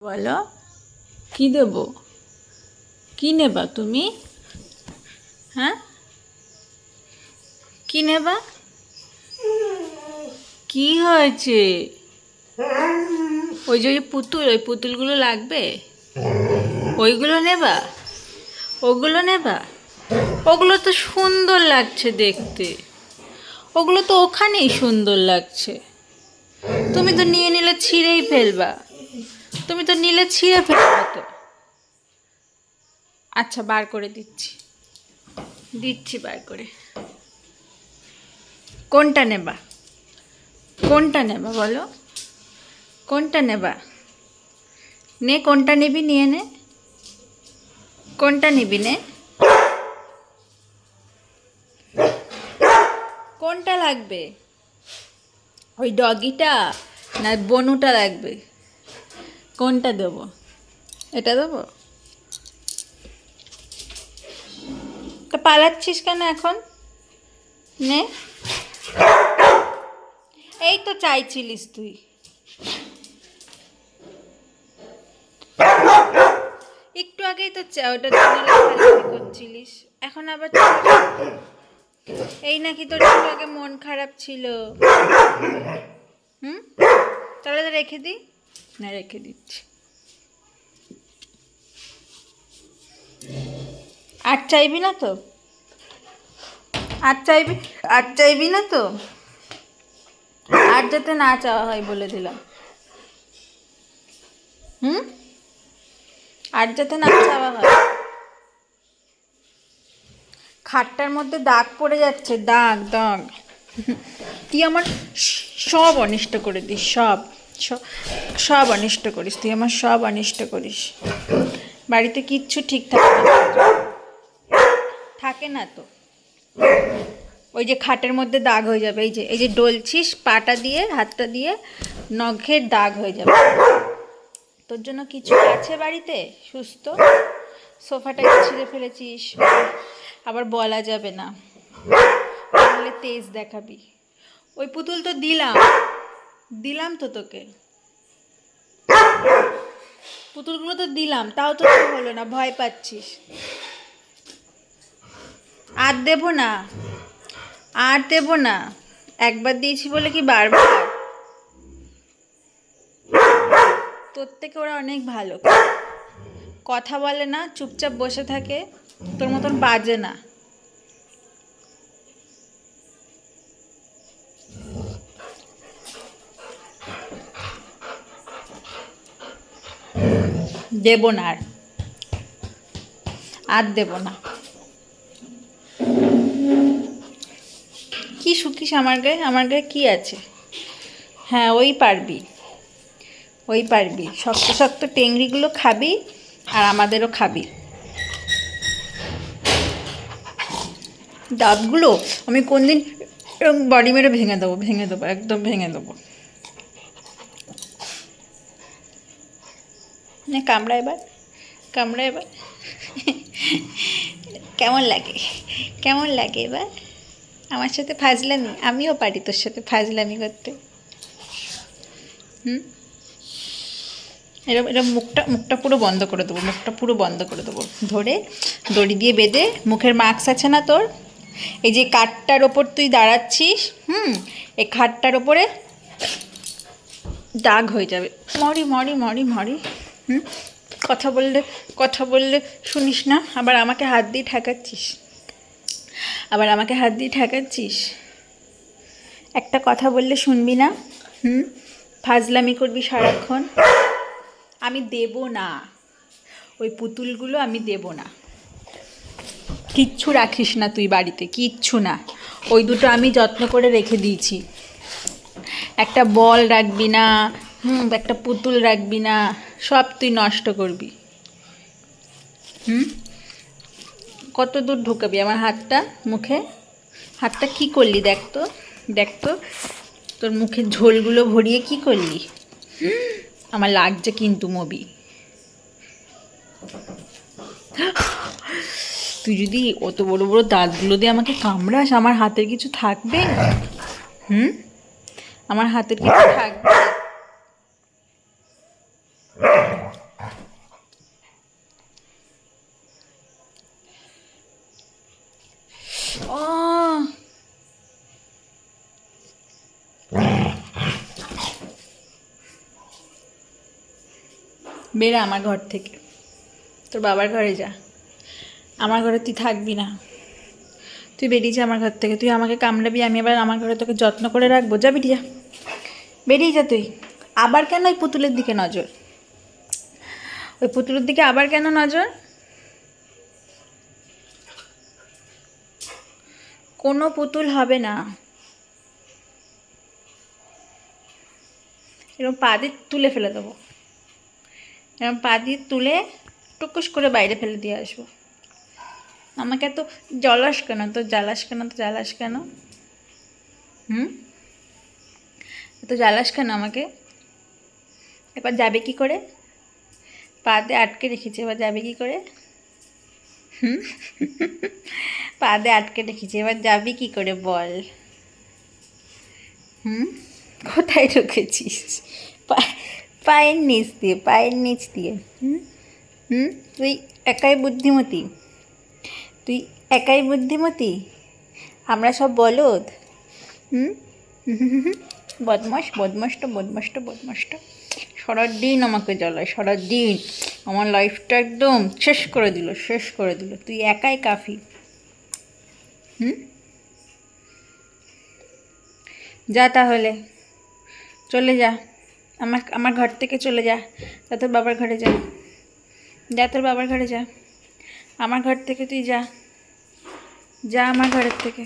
বলো, কি দেব? কি নেবা তুমি? হ্যাঁ, কি নেবা? কি হয়েছে? ওই যে পুতুল, ওই পুতুলগুলো লাগবে? ওইগুলো নেবা? ওগুলো নেবা? ওগুলো তো সুন্দর লাগছে দেখতে। ওগুলো তো ওখানেই সুন্দর লাগছে। তুমি তো নিয়ে নিলে ছিঁড়েই ফেলবা। তুমি তো নিলে ছিঁড়ে ফেলবা তো। আচ্ছা, বার করে দিচ্ছি, দিচ্ছি বার করে। কোনটা নেবা? কোনটা নেবা বলো? কোনটা নেবা? নে, কোনটা নিবি নিয়ে নে। কোনটা নিবি নে? কোনটা লাগবে? ওই ডগিটা না বনুটা লাগবে? কোনটা দেবো? এটা দেবো? তা পালাচ্ছিস কেন এখন? নে, এই তো চাইছিলিস তুই। একটু আগেই তো ওটার জন্য লাফালাফি করছিলিস, এখন আবার এই নাকি তোর একটু আগে মন খারাপ ছিল? হুম, তাহলে তো রেখে দিই। না, রেখে দিচ্ছি। আর চাইবি না তো? আর চাইবি? আর চাইবি না তো? আর যাতে না চাওয়া হয় বলে দিলাম। হুম, আর যাতে না চাওয়া হয়। খাটটার মধ্যে দাগ পড়ে যাচ্ছে, দাগ দাগ। তুই আমার সব অনিষ্ট করে দিস, সব সব সব অনিষ্ট করিস তুই, আমার সব অনিষ্ট করিস। বাড়িতে কিচ্ছু ঠিক থাকে না, থাকে না তো। ওই যে খাটের মধ্যে দাগ হয়ে যাবে, এই যে ডলছিস পাটা দিয়ে, হাতটা দিয়ে, নখের দাগ হয়ে যাবে। তোর জন্য কিছু আছে বাড়িতে সুস্থ? সোফাটাকে ছিঁড়ে ফেলেছিস, আবার বলা যাবে না, তাহলে তেজ দেখাবি। ওই পুতুল তো দিলাম, দিলাম তো তোকে, পুতুলগুলো তো দিলাম, তাও তো হলো না, ভয় পাচ্ছিস। আর দেবো না, আর দেবো না। একবার দিয়েছি বলে কি বারবার? তোর থেকে ওরা অনেক ভালো, কথা বলে না, চুপচাপ বসে থাকে, তোর মতন বাজে না। দেবো না, আর আর দেবো না। কি শুকিস আমার গায়ে? আমার গায়ে কি আছে? হ্যাঁ, ওই পারবি, ওই পারবি। শক্ত শক্ত টেংরিগুলো খাবি, আর আমাদেরও খাবি। দাঁতগুলো আমি কোনদিন এরকম বডি মেরে ভেঙে দেবো, ভেঙে দেবো, একদম ভেঙে দেবো। না, কামড়া এবার, কামড়া এবার। কেমন লাগে? কেমন লাগে এবার আমার সাথে ফাজলামি? আমিও পারি তোর সাথে ফাজলামি করতে। হুম, এরকম এরকম মুখটা মুখটা পুরো বন্ধ করে দেবো, মুখটা পুরো বন্ধ করে দেবো, ধরে দড়ি দিয়ে বেঁধে। মুখের মাস্ক আছে না তোর? এই যে কাঠটার ওপর তুই দাঁড়াচ্ছিস, এই খাটটার ওপরে দাগ হয়ে যাবে। মরি মরি মরি মরি। হুম, কথা বললে, কথা বললে শুনিস না, আবার আমাকে হাত দিয়ে ঠেকাচ্ছিস, আবার আমাকে হাত দিয়ে ঠেকাচ্ছিস। একটা কথা বললে শুনবি না? হুম, ফাজলামি করবি সারাক্ষণ। আমি দেব না, ওই পুতুলগুলো আমি দেব না। কিচ্ছু রাখিস না তুই বাড়িতে, কিচ্ছু না। ওই দুটো আমি যত্ন করে রেখে দিয়েছি। একটা বল রাখবি না, একটা পুতুল রাখবি না, সব তুই নষ্ট করবি। হুম, কত দূর ঢুকাবি আমার হাতটা মুখে? হাতটা কি করলি দেখ তো, দেখ তো, তোর মুখের ঝোলগুলো ভরিয়ে কি করলি? আমার লাগছে কিন্তু মবি। তুই যদি অত বড় বড় দাঁতগুলো দিয়ে আমাকে কামড়াস, আমার হাতের কিছু থাকবে? হুম, আমার হাতের কিছু থাকবে? বেরা আমার ঘর থেকে, তোর বাবার ঘরে যা, আমার ঘরে তুই থাকবি না। তুই বেরিয়ে যা আমার ঘর থেকে, তুই আমাকে কামড়াবি, আমি এবার আমার ঘরে তোকে যত্ন করে রাখবো। যা বেরিয়ে যা, বেরিয়ে যা তুই। আবার কেন ওই পুতুলের দিকে নজর? ওই পুতুলের দিকে আবার কেন নজর? কোনো পুতুল হবে না। এরকম পা দিয়ে তুলে ফেলে দেবো, এরকম পা দিয়ে তুলে টুকুস করে বাইরে ফেলে দিয়ে আসবো। আমাকে এত জ্বলাস কেন, তো জ্বালাস কেন, তো জ্বালাস কেন? এত জ্বালাস কেন আমাকে? এবার যাবে কি করে? পাতে আটকে রেখেছি, এবার যাবে কি করে? পাতে আটকে রেখেছি, এবার যাবি কি করে বল? কোথায় ঢুকেছিস? পায়ের নিচ দিয়ে, পায়ের নিচ দিয়ে। তুই একাই বুদ্ধিমতী, তুই একাই বুদ্ধিমতী, আমরা সব বলদ। বদমাস, বদমাসটা, বদমাসটা, বদমাসটা সারাদিন আমাকে জ্বালায়, সারাদিন আমার লাইফটা একদম শেষ করে দিল, শেষ করে দিল। তুই একাই কাফি। যা তাহলে, চলে যা, আমার ঘর থেকে চলে যা। যা তোর বাবার ঘরে যা, যা তোর বাবার ঘরে যা। আমার ঘর থেকে তুই যা, যা আমার ঘরের থেকে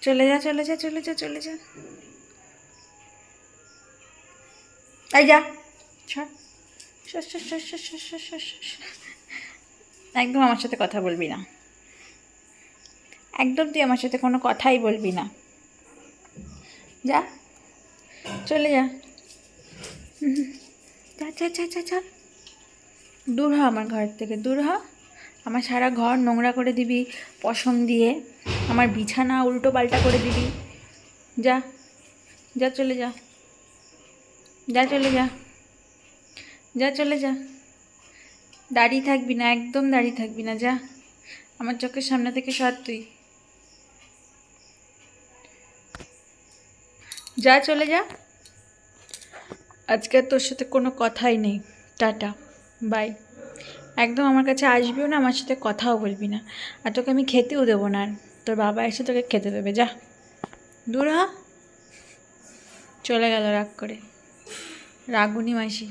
চলে যা, চলে যা, চলে যা, চলে যা। তাই যা, একদম আমার সাথে কথা বলবি না, একদম তুই আমার সাথে কোনো কথাই বলবি না। যা, চলে যা, যা, যা, যা, যা, যা। দূর হ আমার ঘর থেকে, দূর হ। আমার সারা ঘর নোংরা করে দিবি পশম দিয়ে, আমার বিছানা উল্টো পাল্টা করে দিবি। যা, যা, চলে যা, যা, চলে যা, যা, চলে যা। দাঁড়িয়ে থাকবি না, একদম দাঁড়িয়ে থাকবি না, যা আমার চোখের সামনে থেকে সর তুই, যা, চলে যা। আজকে তোর সাথে কোনো কথাই নেই, টাটা, বাই। একদম আমার কাছে আসবিও না, আমার সাথে কথাও বলবি না, আর তোকে আমি খেতেও দেবো না। আর তোর বাবা এসে তোকে খেতে দেবে, যা, দূর হ। চলে গেল রাগ করে, রাগুনি মাসি।